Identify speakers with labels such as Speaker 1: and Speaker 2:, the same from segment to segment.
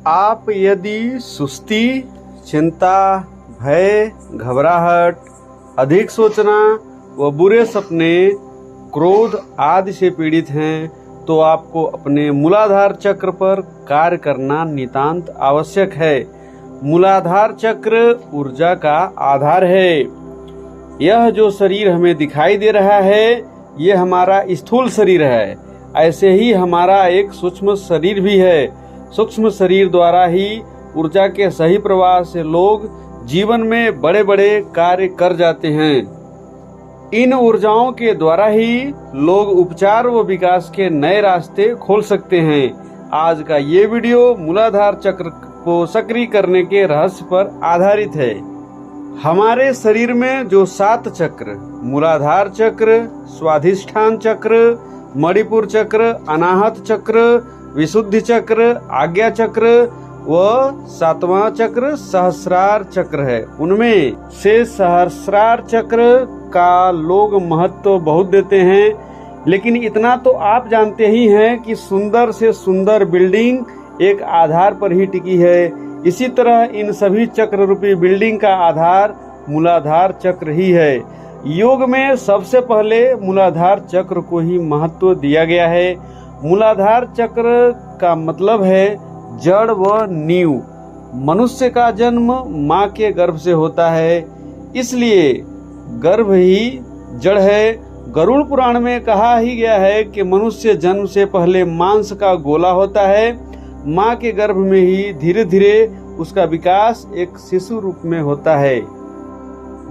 Speaker 1: आप यदि सुस्ती, चिंता, भय, घबराहट, अधिक सोचना व बुरे सपने, क्रोध आदि से पीड़ित हैं तो आपको अपने मूलाधार चक्र पर कार्य करना नितांत आवश्यक है। मूलाधार चक्र ऊर्जा का आधार है। यह जो शरीर हमें दिखाई दे रहा है यह हमारा स्थूल शरीर है। ऐसे ही हमारा एक सूक्ष्म शरीर भी है। सूक्ष्म शरीर द्वारा ही ऊर्जा के सही प्रवाह से लोग जीवन में बड़े बड़े कार्य कर जाते हैं। इन ऊर्जाओं के द्वारा ही लोग उपचार व विकास के नए रास्ते खोल सकते हैं। आज का ये वीडियो मूलाधार चक्र को सक्रिय करने के रहस्य पर आधारित है। हमारे शरीर में जो 7 चक्र मूलाधार चक्र, स्वाधिष्ठान चक्र, मणिपुर चक्र, अनाहत चक्र, विशुद्धि चक्र, आज्ञा चक्र व 7वां चक्र सहस्रार चक्र है, उनमें से सहस्रार चक्र का लोग महत्व बहुत देते हैं। लेकिन इतना तो आप जानते ही हैं कि सुंदर से सुंदर बिल्डिंग एक आधार पर ही टिकी है। इसी तरह इन सभी चक्र रूपी बिल्डिंग का आधार मूलाधार चक्र ही है। योग में सबसे पहले मूलाधार चक्र को ही महत्व दिया गया है। मूलाधार चक्र का मतलब है जड़ व नींव। मनुष्य का जन्म माँ के गर्भ से होता है, इसलिए गर्भ ही जड़ है। गरुड़ पुराण में कहा ही गया है कि मनुष्य जन्म से पहले मांस का गोला होता है। माँ के गर्भ में ही धीरे धीरे उसका विकास एक शिशु रूप में होता है।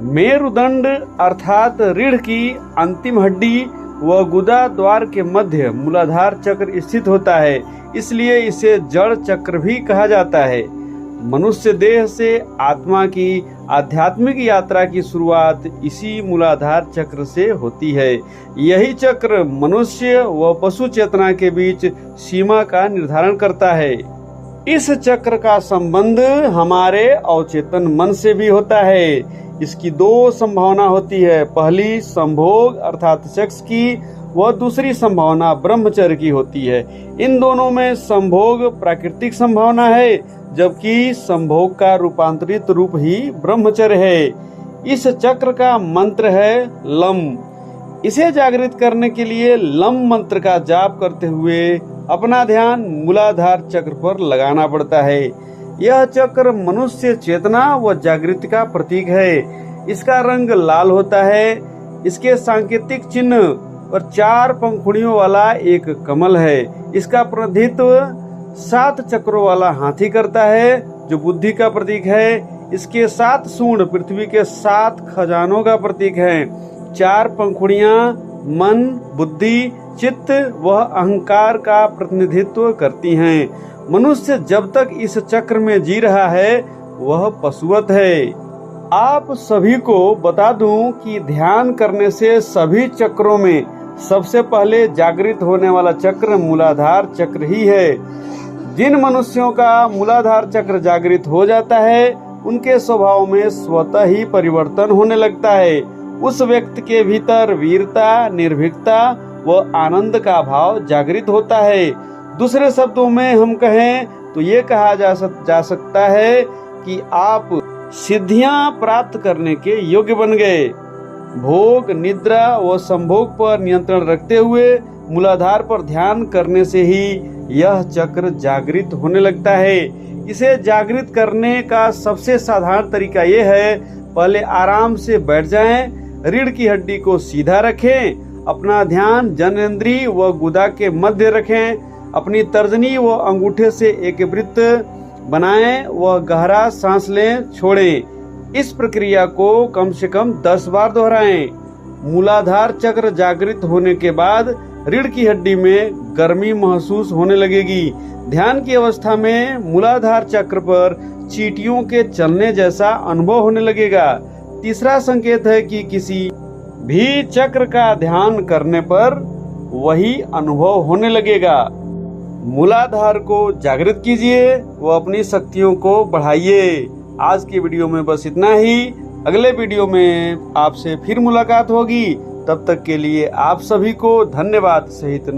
Speaker 1: मेरुदंड अर्थात रीढ़ की अंतिम हड्डी व गुदा द्वार के मध्य मूलाधार चक्र स्थित होता है, इसलिए इसे जड़ चक्र भी कहा जाता है। मनुष्य देह से आत्मा की आध्यात्मिक यात्रा की शुरुआत इसी मूलाधार चक्र से होती है। यही चक्र मनुष्य व पशु चेतना के बीच सीमा का निर्धारण करता है। इस चक्र का संबंध हमारे अवचेतन मन से भी होता है। इसकी 2 संभावना होती है। पहली संभोग अर्थात सेक्स की व दूसरी संभावना ब्रह्मचर्य की होती है। इन दोनों में संभोग प्राकृतिक संभावना है, जबकि संभोग का रूपांतरित रूप ही ब्रह्मचर्य है। इस चक्र का मंत्र है लम। इसे जागृत करने के लिए लम मंत्र का जाप करते हुए अपना ध्यान मूलाधार चक्र पर लगाना पड़ता है। यह चक्र मनुष्य चेतना व जागृति का प्रतीक है। इसका रंग लाल होता है। इसके सांकेतिक चिन्ह और 4 पंखुड़ियों वाला एक कमल है। इसका प्रतिनिधित्व 7 चक्रों वाला हाथी करता है, जो बुद्धि का प्रतीक है। इसके 7 सूंड पृथ्वी के 7 खजानों का प्रतीक है। 4 पंखुड़ियां मन, बुद्धि, चित्त व अहंकार का प्रतिनिधित्व करती हैं। मनुष्य जब तक इस चक्र में जी रहा है वह पशुवत है। आप सभी को बता दूं कि ध्यान करने से सभी चक्रों में सबसे पहले जागृत होने वाला चक्र मूलाधार चक्र ही है। जिन मनुष्यों का मूलाधार चक्र जागृत हो जाता है उनके स्वभाव में स्वतः ही परिवर्तन होने लगता है। उस व्यक्ति के भीतर वीरता, निर्भीकता व आनंद का भाव जागृत होता है। दूसरे शब्दों में हम कहें तो ये कहा जा सकता है कि आप सिद्धियां प्राप्त करने के योग्य बन गए। भोग, निद्रा व संभोग पर नियंत्रण रखते हुए मूलाधार पर ध्यान करने से ही यह चक्र जागृत होने लगता है। इसे जागृत करने का सबसे साधारण तरीका यह है, पहले आराम से बैठ जाएं, रीढ़ की हड्डी को सीधा रखें, अपना ध्यान जननेंद्रिय व गुदा के मध्य रखें, अपनी तर्जनी व अंगूठे से एक वृत्त बनाएं व गहरा सांस लें, छोड़ें। इस प्रक्रिया को कम से कम 10 बार दोहराएं। मूलाधार चक्र जागृत होने के बाद रीढ़ की हड्डी में गर्मी महसूस होने लगेगी। ध्यान की अवस्था में मूलाधार चक्र पर चींटियों के चलने जैसा अनुभव होने लगेगा। तीसरा संकेत है कि किसी भी चक्र का ध्यान करने पर वही अनुभव होने लगेगा। मूलाधार को जागृत कीजिए व अपनी शक्तियों को बढ़ाइए। आज की वीडियो में बस इतना ही। अगले वीडियो में आपसे फिर मुलाकात होगी। तब तक के लिए आप सभी को धन्यवाद सहित